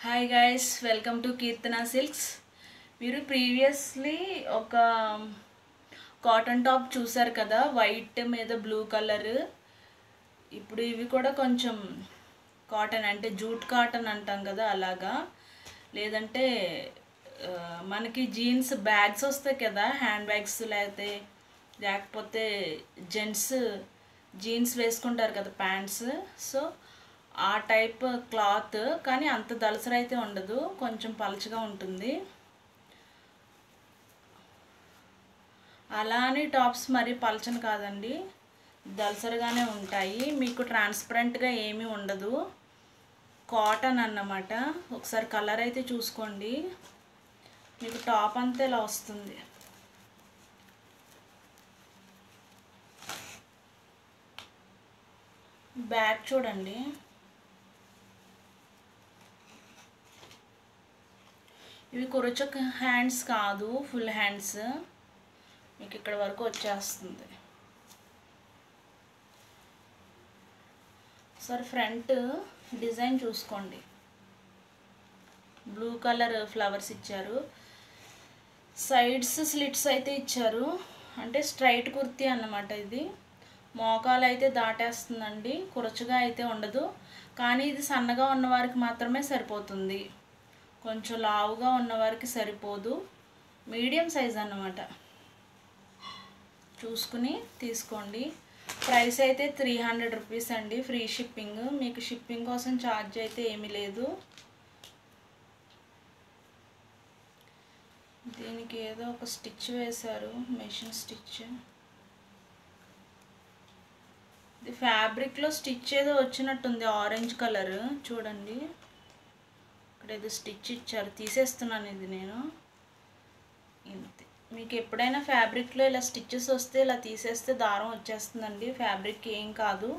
Hi guys, welcome to Keerthana silks. మీరు previously ఒక cotton top చూసారు కదా, వైట్ మీద బ్లూ కలర్. ఇప్పుడు ఇవి కూడా కొంచెం కాటన్ అంటే జూట్ కాటన్ అంటాం కదా, అలాగా. లేదంటే మనకి జీన్స్ బ్యాగ్స్ వస్తాయి కదా, హ్యాండ్ బ్యాగ్స్, లేకపోతే జెంట్స్ జీన్స్ వేసుకుంటారు కదా, ప్యాంట్స్. సో ఆ టైప్ క్లాత్, కానీ అంత దళసరైతే ఉండదు, కొంచెం పలచగా ఉంటుంది. అలా అని టాప్స్ మరి పలచని కాదండి, దళసరిగానే ఉంటాయి. మీకు ట్రాన్స్పరెంట్గా ఏమీ ఉండదు, కాటన్ అన్నమాట. ఒకసారి కలర్ అయితే చూసుకోండి, మీకు టాప్ అంతా ఇలా వస్తుంది. బ్యాక్ చూడండి, ఇవి కురచక్ హ్యాండ్స్ కాదు, ఫుల్ హ్యాండ్స్. మీకు ఇక్కడ వరకు వచ్చేస్తుంది. సరే, ఫ్రంట్ డిజైన్ చూసుకోండి. బ్లూ కలర్ ఫ్లవర్స్ ఇచ్చారు, సైడ్స్ స్లిట్స్ అయితే ఇచ్చారు. అంటే స్ట్రైట్ కుర్తీ అన్నమాట ఇది. మోకాలు అయితే దాటేస్తుందండి, కురచగా అయితే ఉండదు. కానీ ఇది సన్నగా ఉన్నవారికి మాత్రమే సరిపోతుంది, కొంచెం లావుగా ఉన్నవారికి సరిపోదు. మీడియం సైజ్ అన్నమాట, చూసుకుని తీసుకోండి. ప్రైస్ అయితే 300 రూపీస్ అండి, ఫ్రీ షిప్పింగ్. మీకు షిప్పింగ్ కోసం ఛార్జ్ అయితే ఏమీ లేదు. దీనికి ఏదో ఒక స్టిచ్ వేశారు, మెషిన్ స్టిచ్. ఇది ఫ్యాబ్రిక్లో స్టిచ్ ఏదో వచ్చినట్టుంది, ఆరెంజ్ కలర్. చూడండి, ఇక్కడ ఏదో స్టిచ్ ఇచ్చారు, తీసేస్తున్నాను ఇది నేను. ఇంతే. మీకు ఎప్పుడైనా ఫ్యాబ్రిక్లో ఇలా స్టిచ్చెస్ వస్తే ఇలా తీసేస్తే దారం వచ్చేస్తుందండి, ఫ్యాబ్రిక్ ఏం కాదు.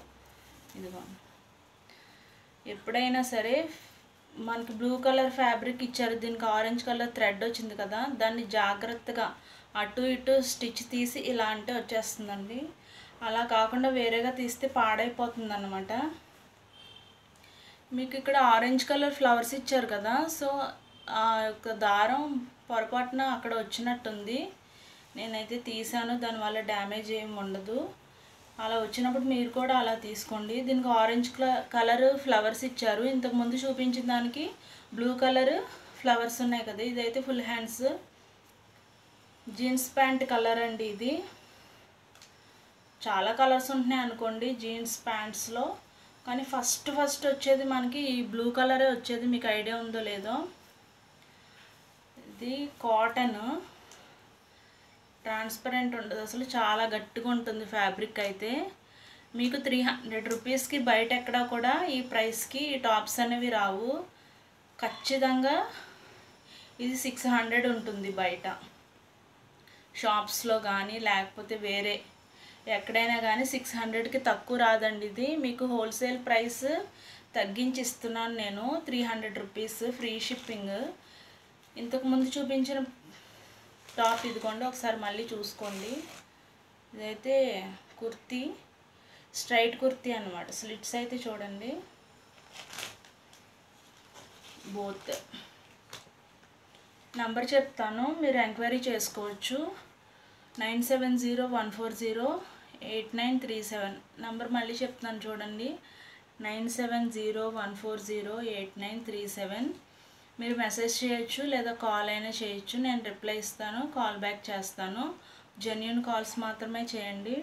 ఇదిగో, ఎప్పుడైనా సరే మనకి బ్లూ కలర్ ఫ్యాబ్రిక్ ఇచ్చారు, దీనికి ఆరెంజ్ కలర్ థ్రెడ్ వచ్చింది కదా, దాన్ని జాగ్రత్తగా అటు ఇటు స్టిచ్ తీసి ఇలా అంటే వచ్చేస్తుందండి. అలా కాకుండా వేరేగా తీస్తే పాడైపోతుంది అన్నమాట. మీకు ఇక్కడ ఆరెంజ్ కలర్ ఫ్లవర్స్ ఇచ్చారు కదా, సో ఆ యొక్క దారం పొరపాటున అక్కడ వచ్చినట్టుంది. నేనైతే తీసాను, దానివల్ల డ్యామేజ్ ఏమి ఉండదు. అలా వచ్చినప్పుడు మీరు కూడా అలా తీసుకోండి. దీనికి ఆరెంజ్ కలర్ ఫ్లవర్స్ ఇచ్చారు, ఇంతకుముందు చూపించిన దానికి బ్లూ కలర్ ఫ్లవర్స్ ఉన్నాయి కదా. ఇదైతే full hands jeans pant colour అండి. ఇది చాలా కలర్స్ ఉంటున్నాయి అనుకోండి జీన్స్ ప్యాంట్స్లో, కానీ ఫస్ట్ వచ్చేది మనకి ఈ బ్లూ కలరే వచ్చేది. మీకు ఐడియా ఉందో లేదో. ఇది కాటన్, ట్రాన్స్పరెంట్ ఉండదు అసలు, చాలా గట్టిగా ఉంటుంది ఫ్యాబ్రిక్ అయితే. మీకు 300 రూపీస్కి బయట ఎక్కడా కూడా ఈ ప్రైస్కి ఈ టాప్స్ అనేవి రావు. ఖచ్చితంగా ఇది 600 ఉంటుంది బయట షాప్స్లో కానీ, లేకపోతే వేరే ఎక్కడైనా కానీ 600కి తక్కువ రాదండి. ఇది మీకు హోల్సేల్ ప్రైస్ తగ్గించి ఇస్తున్నాను నేను, 300 రూపీస్, ఫ్రీ షిప్పింగ్. ఇంతకుముందు చూపించిన టాప్ ఇదిగోండి, ఒకసారి మళ్ళీ చూసుకోండి. ఇదైతే కుర్తీ, స్ట్రైట్ కుర్తీ అన్నమాట. స్లిట్స్ అయితే చూడండి, బోత్. నంబర్ చెప్తాను, మీరు ఎంక్వైరీ చేసుకోవచ్చు. 9701408937. నంబర్ మళ్ళీ చెప్తాను చూడండి, 9701408937. మీరు మెసేజ్ చేయొచ్చు లేదా కాల్ అయినా చేయొచ్చు, నేను రిప్లై ఇస్తాను, కాల్ బ్యాక్ చేస్తాను. జెన్యూన్ కాల్స్ మాత్రమే చేయండి.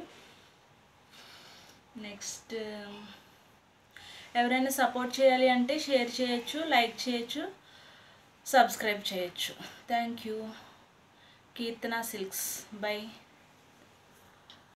నెక్స్ట్, ఎవరైనా సపోర్ట్ చేయాలి అంటే షేర్ చేయొచ్చు, లైక్ చేయొచ్చు, సబ్స్క్రైబ్ చేయొచ్చు. Thank you. Keerthana silks. By.